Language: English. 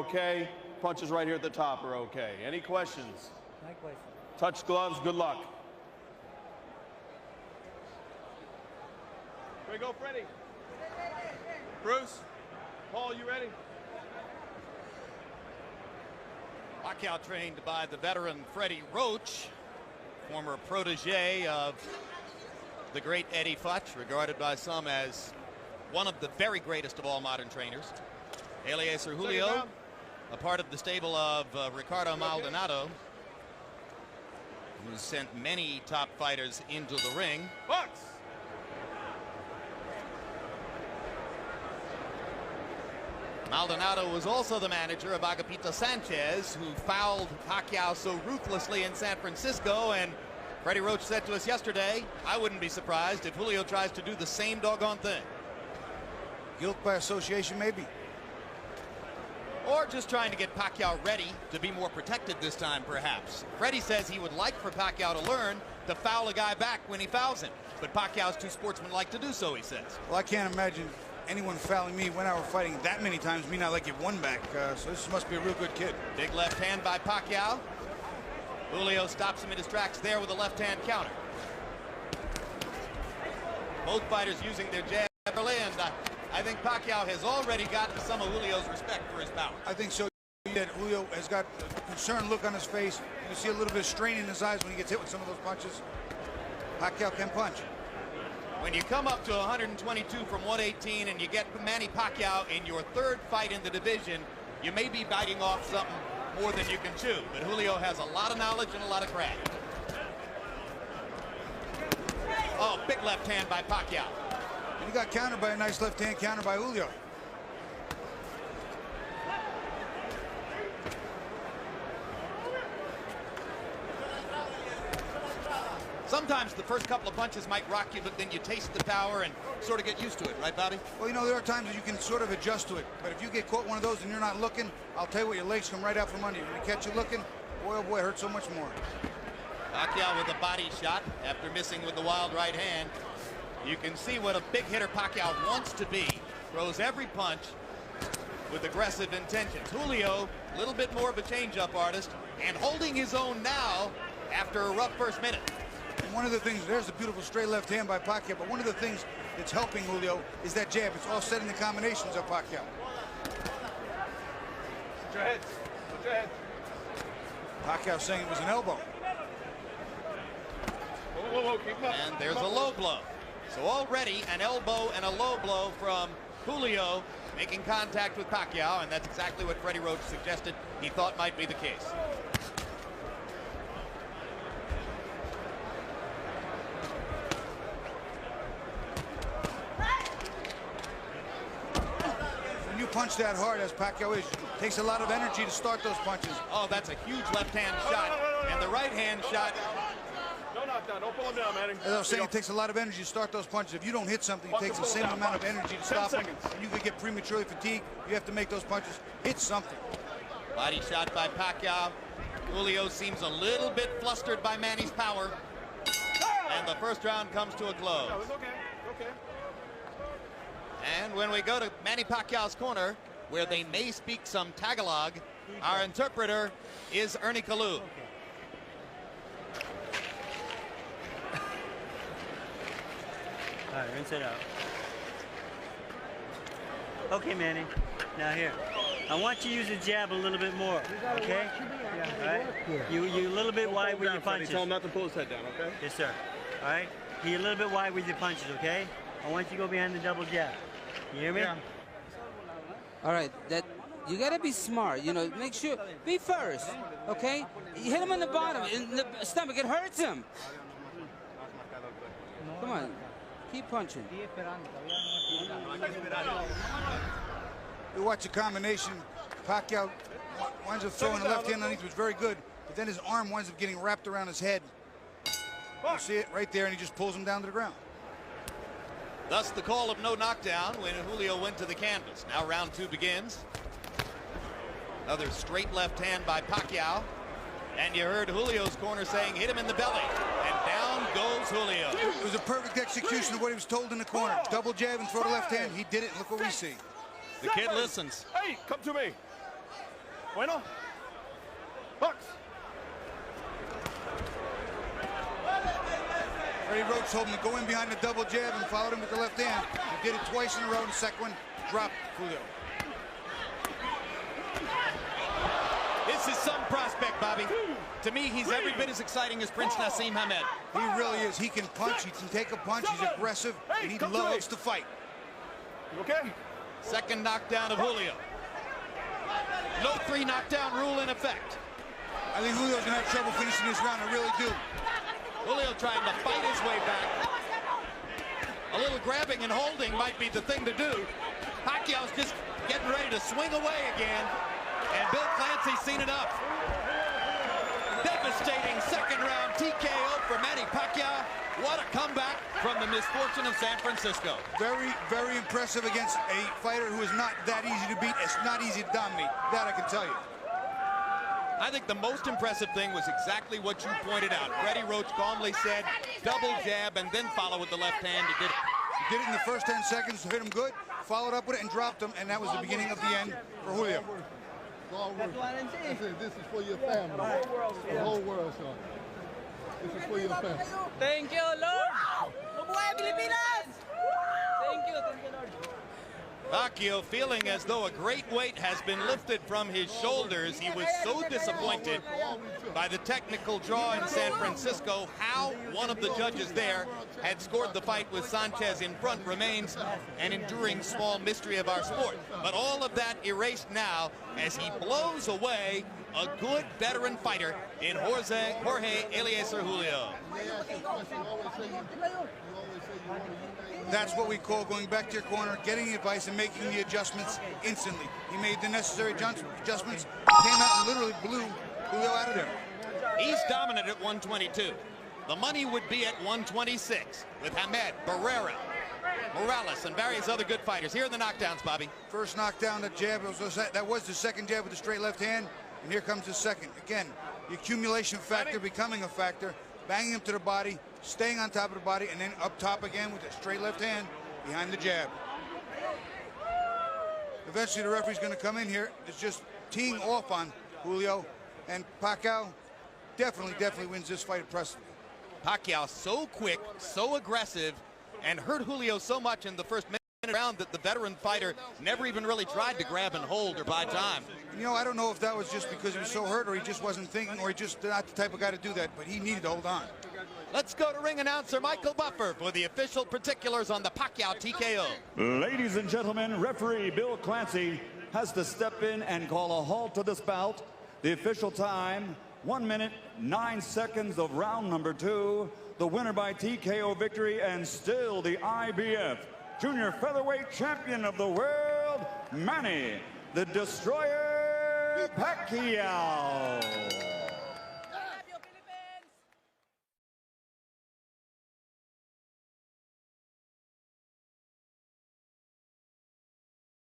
okay. Punches right here at the top are okay. Any questions? No question. Touch gloves, good luck. Here we go, Freddie. Bruce, Paul, you ready? Pacquiao trained by the veteran Freddie Roach, former protege of the great Eddie Futch, regarded by some as one of the very greatest of all modern trainers. Eliezer Julio, a part of the stable of Ricardo Maldonado, who sent many top fighters into the ring. Box. Maldonado was also the manager of Agapito Sanchez, who fouled Pacquiao so ruthlessly in San Francisco, and Freddie Roach said to us yesterday, I wouldn't be surprised if Julio tries to do the same doggone thing. Guilt by association, maybe. Or just trying to get Pacquiao ready to be more protected this time, perhaps. Freddie says he would like for Pacquiao to learn to foul a guy back when he fouls him. But Pacquiao's too sportsmanlike to do so, he says. Well, I can't imagine anyone fouling me when I were fighting that many times, me not like it one back. So this must be a real good kid. Big left hand by Pacquiao. Julio stops him in his tracks there with a left hand counter. Both fighters using their jab early, and I think Pacquiao has already gotten some of Julio's respect for his power. I think so. That Julio has got a concerned look on his face. You can see a little bit of strain in his eyes when he gets hit with some of those punches. Pacquiao can punch. When you come up to 122 from 118 and you get Manny Pacquiao in your third fight in the division, you may be biting off something more than you can chew. But Julio has a lot of knowledge and a lot of craft. Oh, big left hand by Pacquiao. And he got countered by a nice left hand counter by Julio. Sometimes the first couple of punches might rock you, but then you taste the power and sort of get used to it, right, Bobby? Well, you know, there are times that you can sort of adjust to it. But if you get caught one of those and you're not looking, I'll tell you what, your legs come right out from under you. When you catch you looking, boy, oh boy, it hurts so much more. Pacquiao with a body shot after missing with the wild right hand. You can see what a big hitter Pacquiao wants to be. Throws every punch with aggressive intentions. Julio, a little bit more of a change-up artist, and holding his own now after a rough first minute. And one of the things, there's a beautiful straight left hand by Pacquiao, but one of the things that's helping Julio is that jab. It's offsetting the combinations of Pacquiao. Put your heads. Put your heads. Pacquiao saying it was an elbow. Whoa, whoa, whoa. Keep him up. And there's a low blow. So already an elbow and a low blow from Julio making contact with Pacquiao, and that's exactly what Freddie Roach suggested he thought might be the case. When you punch that hard, as Pacquiao is, it takes a lot of energy to start those punches. Oh, that's a huge left-hand shot, and the right-hand shot. No knockdown. Don't pull him down, Manny. As I was saying, it takes a lot of energy to start those punches. If you don't hit something, it takes the same amount of energy to stop them. And you could get prematurely fatigued. You have to make those punches hit something. Body shot by Pacquiao. Julio seems a little bit flustered by Manny's power. And the first round comes to a close. No, it's okay. Okay. And when we go to Manny Pacquiao's corner, where they may speak some Tagalog, our interpreter is Ernie Kalu. All right, rinse it out. Okay, Manny. Now here, I want you to use the jab a little bit more, okay? All right. You a little bit wide with your punches. Tell him not to pull his head down, okay? Yes, sir. All right. You're a little bit wide with your punches, okay? I want you to go behind the double jab. You hear me? Yeah. All right, that you gotta be smart. You know, make sure be first, okay? You hit him on the bottom, in the stomach. It hurts him. Come on, keep punching. You watch a combination. Pacquiao winds up throwing the left hand underneath, which was very good, but then his arm winds up getting wrapped around his head. You see it right there, and he just pulls him down to the ground. Thus the call of no knockdown when Julio went to the canvas. Now round two begins. Another straight left hand by Pacquiao. And you heard Julio's corner saying, hit him in the belly. And down goes Julio. It was a perfect execution of what he was told in the corner. Double jab and throw the left hand. He did it. Look what we see. The kid listens. Hey, come to me. Bueno. Box. Freddie Roach told him to go in behind the double jab and followed him with the left hand. He did it twice in a row. In the second one, dropped Julio. This is some prospect, Bobby. To me, he's every bit as exciting as Prince Nassim Hamed. He really is. He can punch. He can take a punch. He's aggressive, and he loves to fight. Okay. Second knockdown of Julio. No 3 knockdown rule in effect. I think Julio's going to have trouble finishing this round. I really do. Julio trying to fight his way back. A little grabbing and holding might be the thing to do. Pacquiao's just getting ready to swing away again. And Bill Clancy's seen enough. Devastating second round TKO for Manny Pacquiao. What a comeback from the misfortune of San Francisco. Very, very impressive against a fighter who is not that easy to beat. It's not easy to dominate. That I can tell you. I think the most impressive thing was exactly what you pointed out. Freddie Roach calmly said, double jab and then follow with the left hand. He did it. He did it in the first 10 seconds, hit him good, followed up with it and dropped him, and that was the beginning of the end for Julio. I said, this is for your family. The whole world, son. This is for your family. Thank you, Lord. Mabuhay Pilipinas! Thank you, Lord. Pacquiao feeling as though a great weight has been lifted from his shoulders. He was so disappointed by the technical draw in San Francisco. How one of the judges there had scored the fight with Sanchez in front remains an enduring small mystery of our sport. But all of that erased now as he blows away a good veteran fighter in Jorge Eliezer Julio. That's what we call going back to your corner, getting the advice, and making the adjustments instantly. He made the necessary adjustments, came out and literally blew Julio out of there. He's dominant at 122. The money would be at 126 with Hamed, Barrera, Morales, and various other good fighters. Here are the knockdowns, Bobby. First knockdown, the jab, that was the second jab with the straight left hand, and here comes the second. Again, the accumulation factor becoming a factor, banging him to the body, staying on top of the body, and then up top again with the straight left hand behind the jab. Eventually the referee's going to come in here. It's just teeing off on Julio, and Pacquiao definitely wins this fight impressively. Pacquiao so quick, so aggressive, and hurt Julio so much in the first minute round that the veteran fighter never even really tried to grab and hold or buy time. You know, I don't know if that was just because he was so hurt or he just wasn't thinking or he just not the type of guy to do that, but he needed to hold on. Let's go to ring announcer Michael Buffer for the official particulars on the Pacquiao TKO. Ladies and gentlemen, referee Bill Clancy has to step in and call a halt to this bout. The official time, 1 minute, 9 seconds of round number 2. The winner by TKO victory and still the IBF Junior Featherweight Champion of the world, Manny the Destroyer Pacquiao.